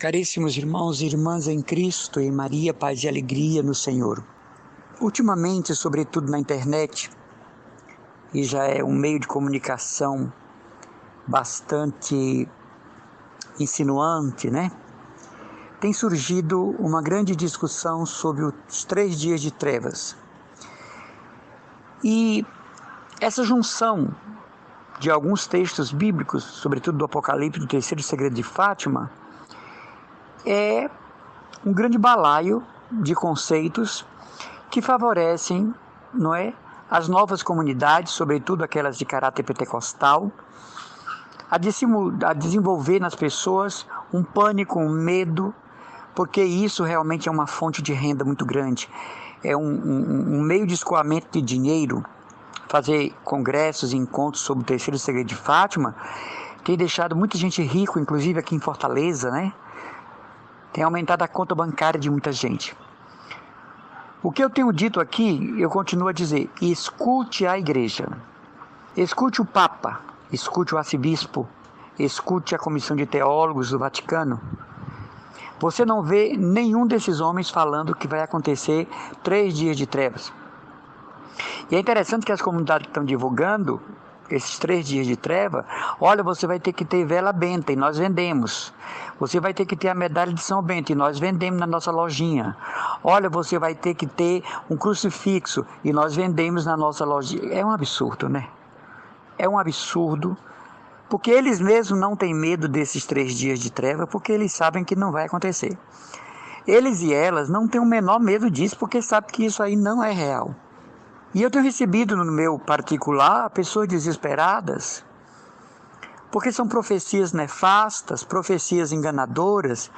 Caríssimos irmãos e irmãs em Cristo, em Maria, paz e alegria no Senhor. Ultimamente, sobretudo na internet, e já é um meio de comunicação bastante insinuante, tem surgido uma grande discussão sobre os 3 dias de trevas. E essa junção de alguns textos bíblicos, sobretudo do Apocalipse, do terceiro segredo de Fátima, é um grande balaio de conceitos que favorecem, as novas comunidades, sobretudo aquelas de caráter pentecostal, a desenvolver nas pessoas um pânico, um medo, porque isso realmente é uma fonte de renda muito grande. É um meio de escoamento de dinheiro. Fazer congressos e encontros sobre o terceiro segredo de Fátima tem deixado muita gente rica, inclusive aqui em Fortaleza, Tem aumentado a conta bancária de muita gente. O que eu tenho dito aqui, eu continuo a dizer: escute a igreja, escute o Papa, escute o arcebispo, escute a comissão de teólogos do Vaticano. Você não vê nenhum desses homens falando que vai acontecer 3 dias de trevas. E é interessante que as comunidades que estão divulgando esses 3 dias de treva, olha, você vai ter que ter vela benta e nós vendemos. Você vai ter que ter a medalha de São Bento e nós vendemos na nossa lojinha. Olha, você vai ter que ter um crucifixo e nós vendemos na nossa lojinha. É um absurdo, É um absurdo, porque eles mesmos não têm medo desses 3 dias de treva, porque eles sabem que não vai acontecer. Eles e elas não têm o menor medo disso, porque sabem que isso aí não é real. E eu tenho recebido no meu particular pessoas desesperadas, porque são profecias nefastas, profecias enganadoras,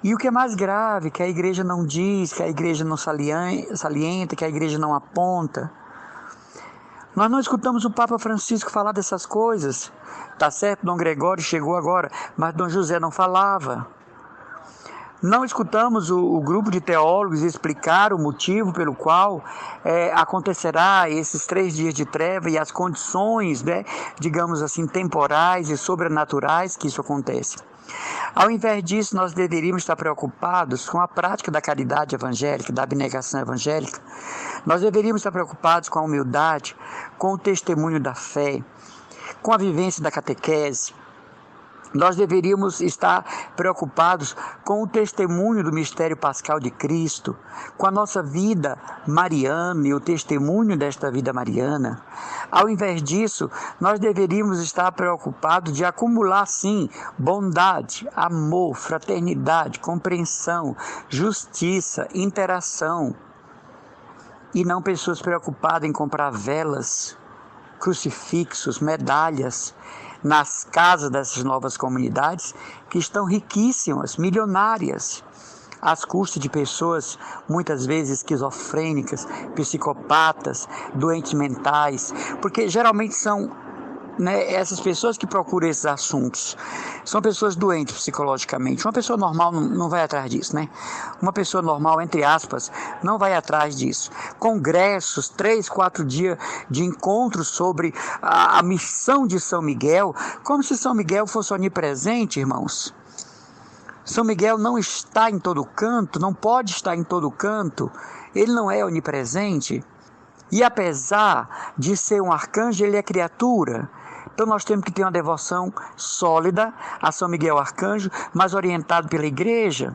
e o que é mais grave, que a igreja não diz, que a igreja não salienta, que a igreja não aponta. Nós não escutamos o Papa Francisco falar dessas coisas. Tá certo, Dom Gregório chegou agora, mas Dom José não falava. Não escutamos o grupo de teólogos explicar o motivo pelo qual acontecerá esses 3 dias de treva e as condições, digamos assim, temporais e sobrenaturais que isso acontece. Ao invés disso, nós deveríamos estar preocupados com a prática da caridade evangélica, da abnegação evangélica. Nós deveríamos estar preocupados com a humildade, com o testemunho da fé, com a vivência da catequese. Nós deveríamos estar preocupados com o testemunho do mistério pascal de Cristo, com a nossa vida mariana e o testemunho desta vida mariana. Ao invés disso, nós deveríamos estar preocupados de acumular, sim, bondade, amor, fraternidade, compreensão, justiça, interação, e não pessoas preocupadas em comprar velas, crucifixos, medalhas, nas casas dessas novas comunidades que estão riquíssimas, milionárias, às custas de pessoas muitas vezes esquizofrênicas, psicopatas, doentes mentais, porque geralmente são essas pessoas que procuram esses assuntos são pessoas doentes psicologicamente. Uma pessoa normal não vai atrás disso, Uma pessoa normal, entre aspas, não vai atrás disso. Congressos, 3, 4 dias de encontros sobre a missão de São Miguel, como se São Miguel fosse onipresente, irmãos. São Miguel não está em todo canto, não pode estar em todo canto, ele não é onipresente. E apesar de ser um arcanjo, ele é criatura. Então nós temos que ter uma devoção sólida a São Miguel Arcanjo, mas orientado pela igreja.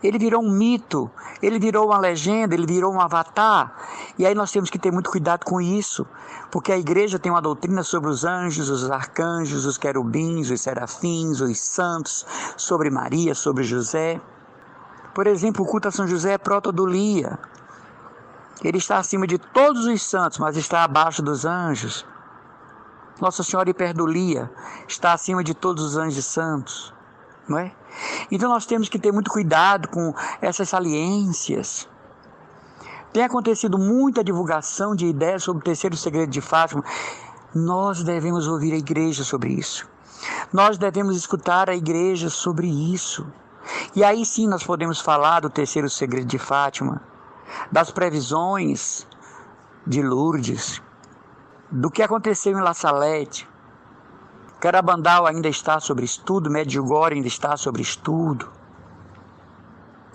Ele virou um mito, ele virou uma legenda, ele virou um avatar. E aí nós temos que ter muito cuidado com isso, porque a igreja tem uma doutrina sobre os anjos, os arcanjos, os querubins, os serafins, os santos, sobre Maria, sobre José. Por exemplo, o culto a São José é protodulia. Ele está acima de todos os santos, mas está abaixo dos anjos. Nossa Senhora Hiperdulia está acima de todos os anjos santos, Então nós temos que ter muito cuidado com essas saliências. Tem acontecido muita divulgação de ideias sobre o terceiro segredo de Fátima. Nós devemos ouvir a igreja sobre isso. Nós devemos escutar a igreja sobre isso. E aí sim nós podemos falar do terceiro segredo de Fátima, das previsões de Lourdes, do que aconteceu em La Salette. Carabandal ainda está sobre estudo, Medjugorje ainda está sobre estudo.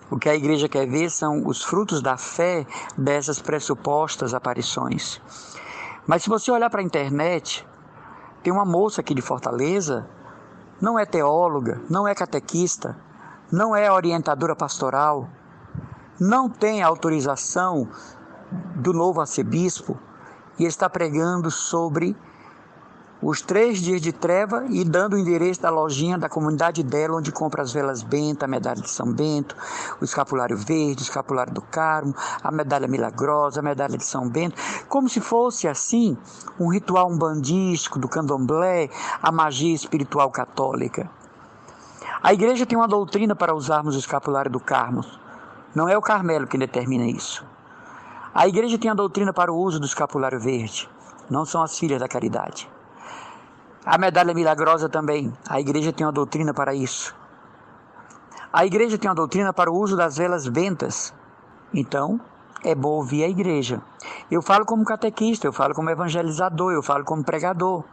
O que a igreja quer ver são os frutos da fé dessas pressupostas aparições. Mas se você olhar para a internet, tem uma moça aqui de Fortaleza, não é teóloga, não é catequista, não é orientadora pastoral, não tem autorização do novo arcebispo e está pregando sobre os 3 dias de treva e dando o endereço da lojinha da comunidade dela, onde compra as velas Bento, a medalha de São Bento, o escapulário verde, o escapulário do Carmo, a medalha milagrosa, a medalha de São Bento, como se fosse assim um ritual umbandístico do candomblé, a magia espiritual católica. A igreja tem uma doutrina para usarmos o escapulário do Carmo, não é o Carmelo que determina isso. A igreja tem a doutrina para o uso do escapulário verde, não são as filhas da caridade. A medalha milagrosa também, a igreja tem uma doutrina para isso. A igreja tem uma doutrina para o uso das velas bentas. Então, é bom ouvir a igreja. Eu falo como catequista, eu falo como evangelizador, eu falo como pregador.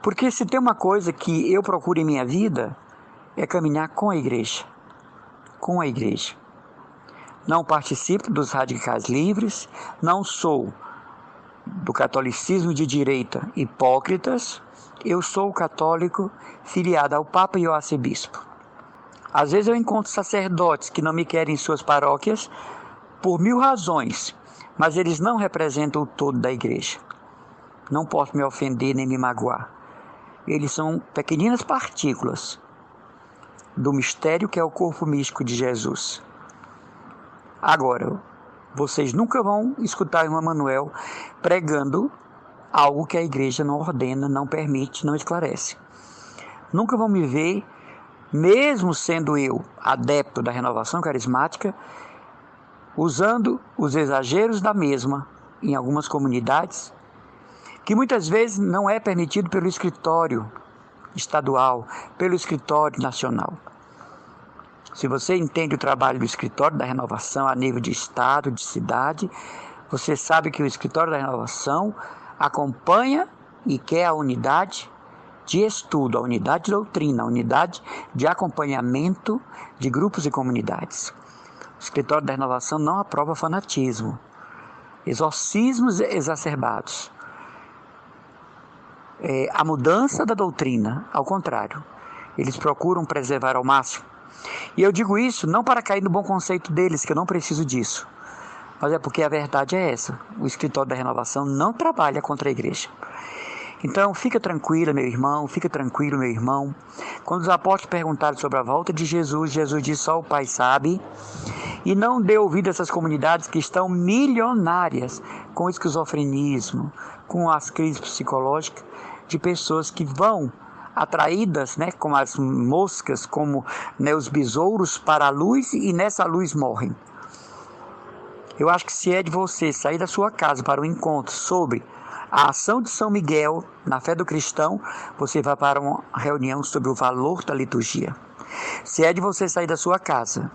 Porque se tem uma coisa que eu procuro em minha vida, é caminhar com a igreja. Com a igreja. Não participo dos radicais livres, não sou do catolicismo de direita hipócritas, eu sou católico filiado ao Papa e ao arcebispo. Às vezes eu encontro sacerdotes que não me querem em suas paróquias por 1000 razões, mas eles não representam o todo da igreja. Não posso me ofender nem me magoar. Eles são pequeninas partículas do mistério que é o corpo místico de Jesus. Agora, vocês nunca vão escutar o irmão Manuel pregando algo que a igreja não ordena, não permite, não esclarece. Nunca vão me ver, mesmo sendo eu adepto da renovação carismática, usando os exageros da mesma em algumas comunidades, que muitas vezes não é permitido pelo escritório estadual, pelo escritório nacional. Se você entende o trabalho do escritório da renovação a nível de estado, de cidade, você sabe que o escritório da renovação acompanha e quer a unidade de estudo, a unidade de doutrina, a unidade de acompanhamento de grupos e comunidades. O escritório da renovação não aprova fanatismo, exorcismos exacerbados. A mudança da doutrina, ao contrário, eles procuram preservar ao máximo. E eu digo isso não para cair no bom conceito deles, que eu não preciso disso, mas é porque a verdade é essa. O escritório da renovação não trabalha contra a igreja. Então fica tranquila, meu irmão, fica tranquilo, meu irmão. Quando os apóstolos perguntaram sobre a volta de Jesus, Jesus disse: só o Pai sabe. E não dê ouvido a essas comunidades que estão milionárias com esquizofrenismo, com as crises psicológicas de pessoas que vão atraídas, como as moscas, como os besouros para a luz, e nessa luz morrem. Eu acho que se é de você sair da sua casa para um encontro sobre a ação de São Miguel na fé do cristão, você vai para uma reunião sobre o valor da liturgia. Se é de você sair da sua casa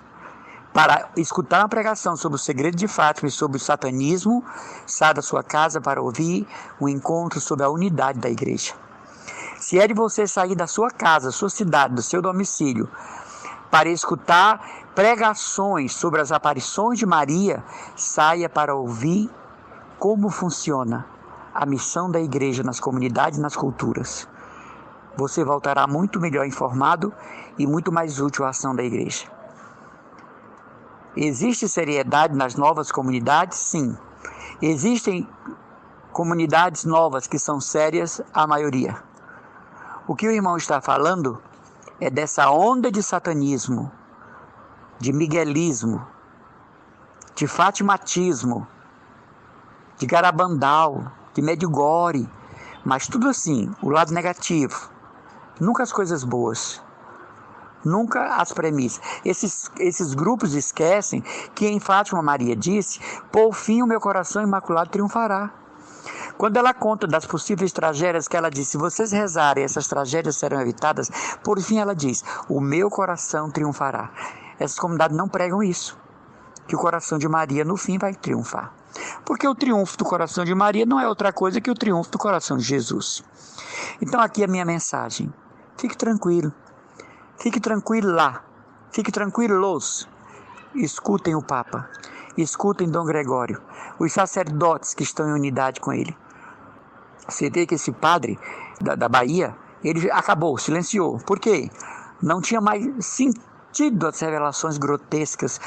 para escutar uma pregação sobre o segredo de Fátima e sobre o satanismo, sai da sua casa para ouvir um encontro sobre a unidade da igreja. Se é de você sair da sua casa, sua cidade, do seu domicílio, para escutar pregações sobre as aparições de Maria, saia para ouvir como funciona a missão da igreja nas comunidades e nas culturas. Você voltará muito melhor informado e muito mais útil à ação da igreja. Existe seriedade nas novas comunidades? Sim. Existem comunidades novas que são sérias, a maioria. O que o irmão está falando é dessa onda de satanismo, de miguelismo, de fatimatismo, de garabandal, de Medjugorje, mas tudo assim, o lado negativo. Nunca as coisas boas, nunca as premissas. Esses grupos esquecem que em Fátima Maria disse: por fim o meu coração imaculado triunfará. Quando ela conta das possíveis tragédias que ela disse: se vocês rezarem, essas tragédias serão evitadas, por fim ela diz: o meu coração triunfará. Essas comunidades não pregam isso, que o coração de Maria no fim vai triunfar. Porque o triunfo do coração de Maria não é outra coisa que o triunfo do coração de Jesus. Então aqui é a minha mensagem: fique tranquilo lá, fique tranquilos, escutem o Papa, escutem Dom Gregório, os sacerdotes que estão em unidade com ele. Você vê que esse padre da Bahia, ele acabou, silenciou. Por quê? Não tinha mais sentido as revelações grotescas,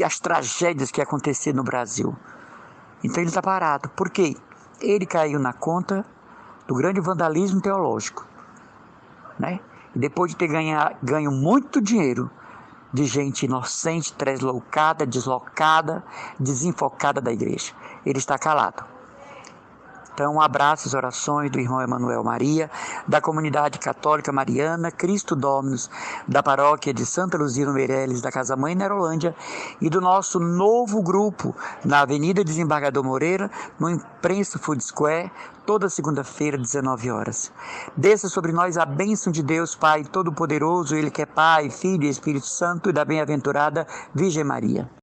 as tragédias que aconteciam no Brasil. Então ele está parado. Por quê? Ele caiu na conta do grande vandalismo teológico, né? E depois de ter ganho muito dinheiro de gente inocente, tresloucada, deslocada, desenfocada da igreja, ele está calado. Então, um abraço às orações do irmão Emanuel Maria, da comunidade católica mariana, Cristo Dominus, da paróquia de Santa Luzia no Meireles, da Casa Mãe Nerolândia, e do nosso novo grupo na Avenida Desembargador Moreira, no Imprensa Food Square, toda segunda-feira, 19 horas. Desça sobre nós a bênção de Deus, Pai Todo-Poderoso, Ele que é Pai, Filho e Espírito Santo, e da bem-aventurada Virgem Maria.